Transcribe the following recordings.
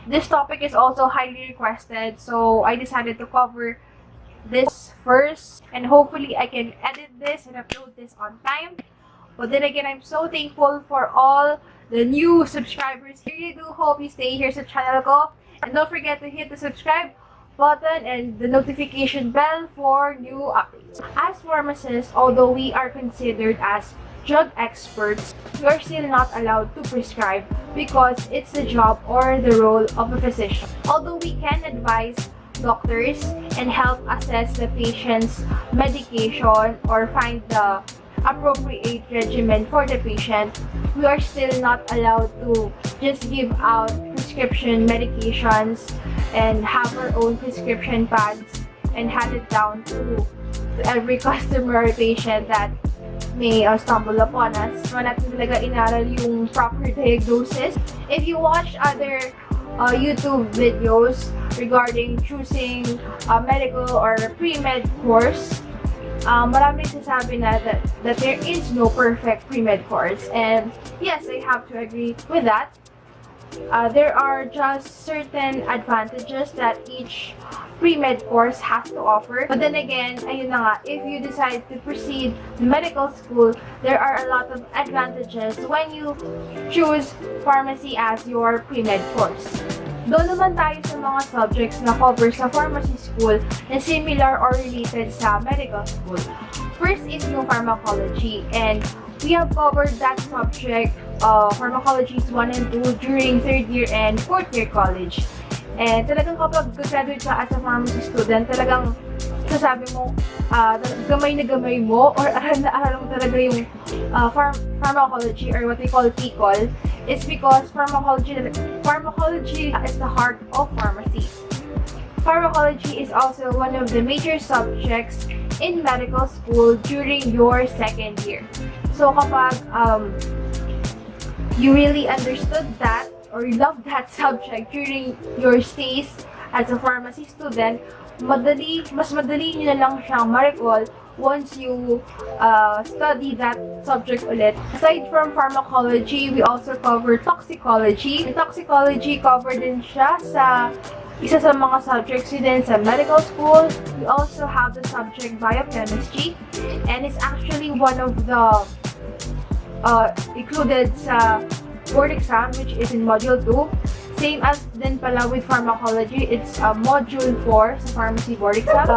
This topic is also highly requested, so I decided to cover this first, and hopefully I can edit this and upload this on time. But then again, I'm so thankful for all the new subscribers. I really do hope you stay here sa channel ko. And don't forget to hit the subscribe button and the notification bell for new updates. As pharmacists, although we are considered as drug experts, we are still not allowed to prescribe because it's the job or the role of a physician. Although we can advise doctors and help assess the patient's medication or find the appropriate regimen for the patient, we are still not allowed to just give out prescription medications and have our own prescription pads and hand it down to every customer or patient that may stumble upon us. Wala natin talaga inaral yung proper diagnosis. If you watch other YouTube videos regarding choosing a medical or pre-med course, marami sasabi na that there is no perfect pre-med course. And yes, I have to agree with that. There are just certain advantages that each pre-med course has to offer. But then again, ayun na nga, if you decide to proceed to medical school, there are a lot of advantages when you choose pharmacy as your pre-med course. Doon naman tayo sa mga subjects na cover sa pharmacy school na similar or related sa medical school. First is yung pharmacology, and we have covered that subject, pharmacologies 1 and 2 during 3rd year and 4th year college. And talagang kapag graduate ka as a pharmacy student, talagang sasabi mo, gamay na gamay mo or aral na aral mo talaga yung pharmacology or what we call PCOL. It's because pharmacology is the heart of pharmacy. Pharmacology is also one of the major subjects in medical school during your 2nd year. So kapag you really understood that or love that subject during your stays as a pharmacy student, mas madali nyo na lang siyang ma-recall once you study that subject ulit. Aside from pharmacology, we also cover toxicology. In toxicology, covered din siya sa isa sa mga subjects din sa medical school. We also have the subject biochemistry, and it's actually one of the included sa board exam, which is in module 2. Same as din pala with pharmacology, it's module 4 sa pharmacy board exam.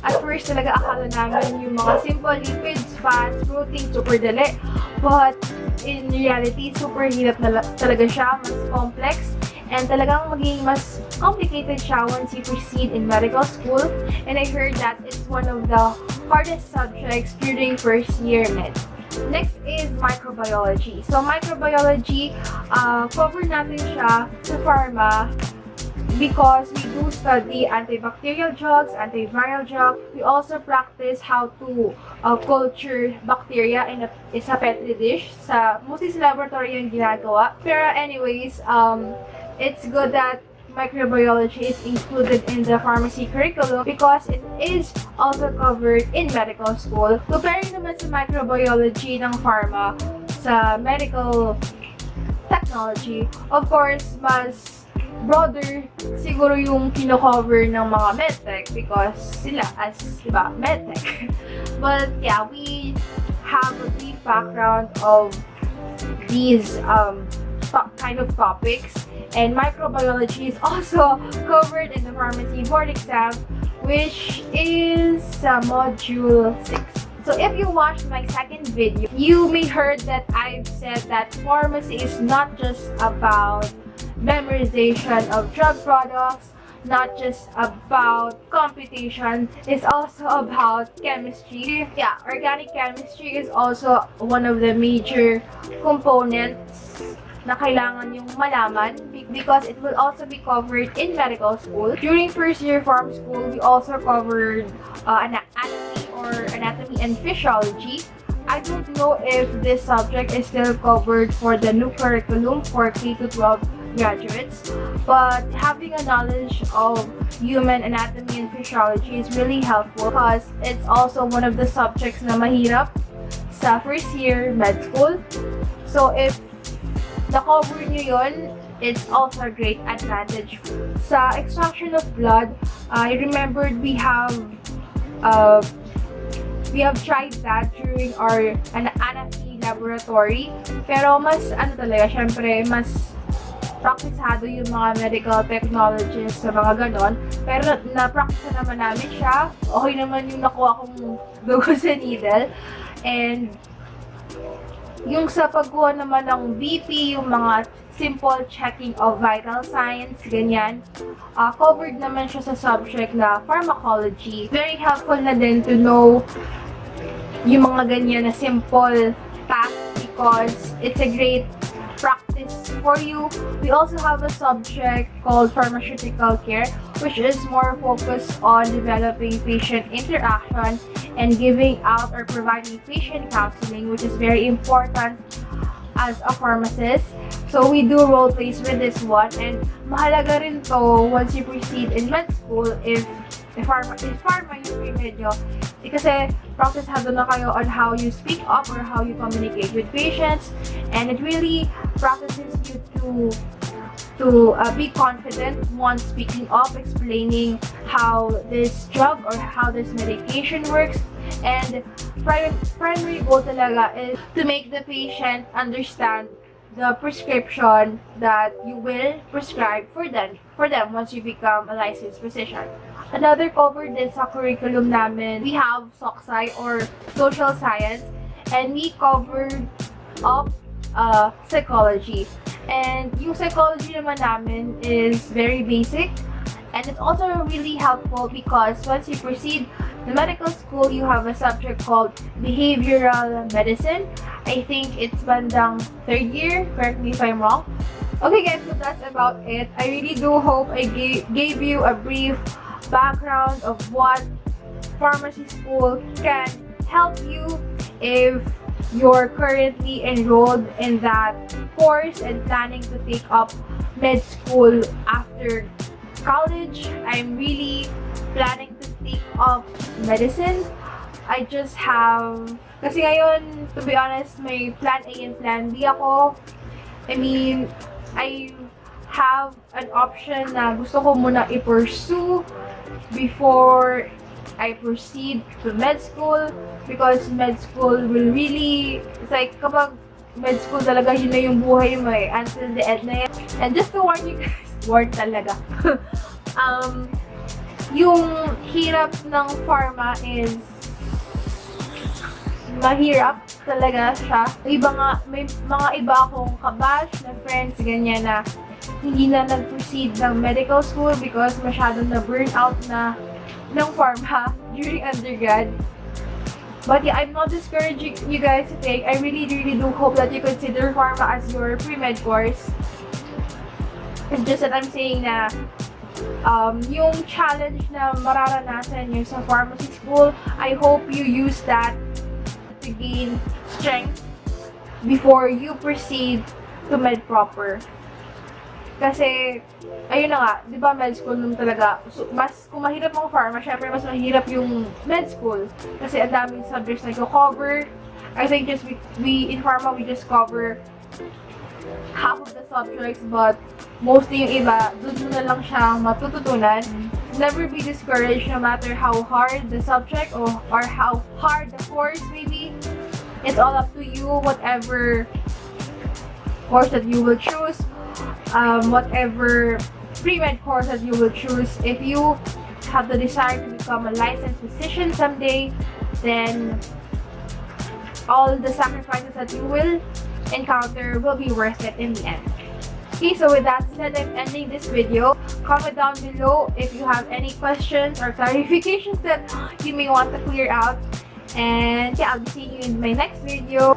At first talaga akala namin yung mga simple lipids, fats, protein, super dali. But in reality, super hirap na talaga siya, mas complex. And talagang maging mas complicated siya once you proceed in medical school. And I heard that it's one of the hardest subjects during first year med. Next is microbiology. So microbiology, cover natin siya sa pharma because we do study antibacterial drugs, antiviral drugs. We also practice how to culture bacteria in a Petri dish. Mostly sa laboratory yung ginagawa. Pero anyways, it's good that microbiology is included in the pharmacy curriculum because it is also covered in medical school. Comparing naman sa microbiology ng pharma sa medical technology, of course, mas broader siguro yung kino-cover ng mga medtech because sila as, diba, medtech. But yeah, we have a deep background of these kind of topics. And microbiology is also covered in the pharmacy board exam, which is module 6. So if you watched my second video, you may heard that I've said that pharmacy is not just about memorization of drug products, not just about computation, it's also about chemistry. Yeah, organic chemistry is also one of the major components na kailangan yung malaman because it will also be covered in medical school. During first year pharm school, we also covered anatomy and physiology. I don't know if this subject is still covered for the new curriculum for K-12 graduates, but having a knowledge of human anatomy and physiology is really helpful because it's also one of the subjects na mahirap sa first year med school. So if na-cover nyo yun, it's also a great advantage. Sa extraction of blood, I remembered uh, we have tried that during our anatomy laboratory. Pero mas talaga, syempre, mas praktisado yung mga medical technologists sa mga ganon. Pero na-practice naman namin siya. Okay naman yung nakuha kong dugo sa needle. And yung sa pagkuha naman ng BP, yung mga simple checking of vital signs, ganyan, covered naman siya sa subject na pharmacology. Very helpful na din to know yung mga ganyan na simple tasks because it's a great practice for you. We also have a subject called pharmaceutical care, which is more focused on developing patient interaction and giving out or providing patient counseling, which is very important as a pharmacist. So we do role plays with this one, and mahalaga rin to once you proceed in med school if pharma yung pre-med nyo. Kasi practiceado na kayo on how you speak up or how you communicate with patients, and it really practices you to be confident once speaking up, explaining how this drug or how this medication works. And primary goal talaga is to make the patient understand the prescription that you will prescribe for them once you become a licensed physician. Another cover din sa curriculum namin, we have SOCSI or Social Science, and we covered up psychology. And yung psychology naman namin is very basic, and it's also really helpful because once you proceed to medical school, you have a subject called behavioral medicine. I think it's bandang 3rd year, correct me if I'm wrong. Okay guys, so that's about it. I really do hope I gave you a brief background of what pharmacy school can help you if you're currently enrolled in that course and planning to take up med school after college. I'm really planning to take up medicine. I just have, kasi ngayon, to be honest, may plan A and plan B ako. I mean, I have an option na gusto ko muna i-pursue before I proceed to med school, because med school will really, it's like kapag med school talaga, yun na yung buhay mo eh, until the end na yan. And just to warn you guys, warn talaga. Yung hirap ng pharma is mahirap talaga siya. May mga iba akong kabash na friends, ganyan na hindi na nag-proceed ng medical school because masyadong na-burn out na ng pharma during undergrad. But yeah, I'm not discouraging you guys to take. I really do hope that you consider pharma as your pre-med course. It's just that I'm saying na yung challenge na mararanasan nyo sa pharmacy school, I hope you use that to gain strength before you proceed to med proper. Kasi, ayun na nga, di ba med school nung talaga, mas, kung mahirap mga pharma, syempre mas mahirap yung med school. Kasi ang daming subjects na go-cover. I think just we in pharma, we just cover half of the subjects, but mostly yung iba, dun mo na lang siya matututunan. Never be discouraged no matter how hard the subject or how hard the course may be. It's all up to you, whatever course that you will choose, whatever pre-med course that you will choose. If you have the desire to become a licensed physician someday, then all the sacrifices that you will encounter will be worth it in the end. Okay, so with that said, I'm ending this video. Comment down below if you have any questions or clarifications that you may want to clear out. And yeah, I'll be seeing you in my next video.